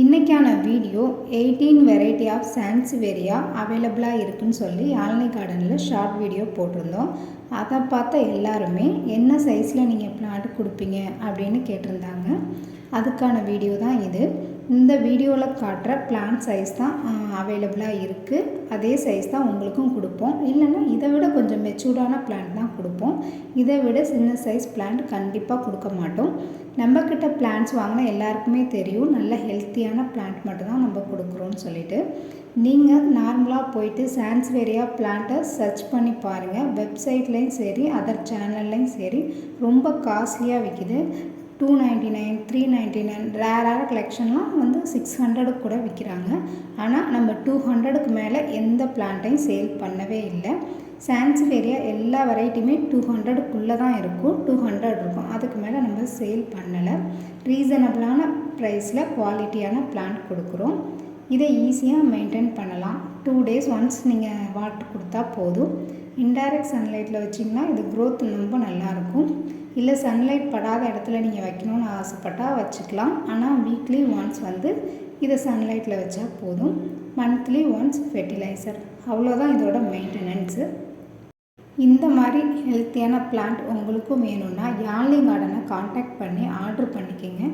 இன்றைக்கான video 18 variety of சான்ஸ்வேரியா அவைலபிளாக இருக்குன்னு சொல்லி யாழ்னி கார்டனில் ஷார்ட் வீடியோ போட்டிருந்தோம். அதை பார்த்த எல்லாருமே என்ன சைஸில் நீங்கள் பிளான்ட் கொடுப்பீங்க அப்படின்னு கேட்டிருந்தாங்க. அதுக்கான வீடியோ தான் இது. இந்த வீடியோவில் காட்டுற பிளான்ட் சைஸ் தான் அவைலபிளாக இருக்குது. அதே சைஸ் தான் உங்களுக்கும் கொடுப்போம். இல்லைன்னா இதை விட கொஞ்சம் மெச்சூர்டான பிளான்ட் தான் கொடுப்போம். இதை விட சின்ன சைஸ் பிளான்ட் கண்டிப்பாக கொடுக்க மாட்டோம். நம்மக்கிட்ட பிளான்ட்ஸ் வாங்கினா எல்லாருக்குமே தெரியும், நல்ல ஹெல்த்தியான பிளான்ட் மட்டும்தான் நம்ம கொடுக்குறோன்னு சொல்லிட்டு. நீங்கள் நார்மலாக போயிட்டு சான்ஸ்வேரியா பிளான்ட்டை சர்ச் பண்ணி பாருங்கள். வெப்சைட்லேயும் சரி அதர் சேனல்லையும் சரி ரொம்ப காஸ்ட்லியாக விற்கிது. 299, 399, ரேரான கலெக்ஷன்லாம் 600 கூட விற்கிறாங்க. ஆனால் நம்ம 200க்கு மேலே எந்த பிளான்ட்டையும் சேல் பண்ணவே இல்லை. சான்ஸ்வேரியா எல்லா வெரைட்டியுமே 200க்குள்ளே தான் இருக்கும், 200 இருக்கும். அதுக்கு மேலே நம்ம சேல் பண்ணலை. ரீசனபிளான ப்ரைஸில் குவாலிட்டியான பிளான்ட் கொடுக்குறோம். இதை ஈஸியாக மெயின்டைன் பண்ணலாம். 2 days ஒன்ஸ் நீங்கள் வாட்டர் கொடுத்தா போதும். இன்டைரக்ட் சன்லைட்டில் வச்சிங்கன்னா இது க்ரோத் ரொம்ப நல்லாயிருக்கும். இல்லை சன்லைட் படாத இடத்துல நீங்கள் வைக்கணும்னு ஆசைப்பட்டால் வச்சுக்கலாம். ஆனால் வீக்லி ஒன்ஸ் இதை சன்லைட்டில் வச்சா போதும். மந்த்லி ஒன்ஸ் ஃபெர்டிலைசர், அவ்வளோதான் இதோட மெயின்டெனன்ஸு. இந்த மாதிரி ஹெல்த்தியான பிளான்ட் உங்களுக்கும் வேணும்னா யாழ்னி கார்டனை காண்டாக்ட் பண்ணி ஆர்டர் பண்ணிக்கோங்க.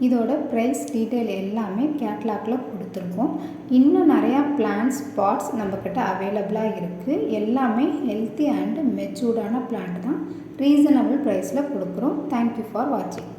இதோட ப்ரைஸ் டீட்டெயில் எல்லாமே கேட்லாகில் கொடுத்துருக்கோம். இன்னும் நிறையா பிளான்ட்ஸ் பாட்ஸ் நம்மக்கிட்ட அவைலபிளாக இருக்குது. எல்லாமே ஹெல்த்தி அண்ட் மெச்சூர்டான பிளான்ட் தான். ரீசனபிள் ப்ரைஸில் கொடுக்குறோம். தேங்க்யூ ஃபார் வாட்சிங்.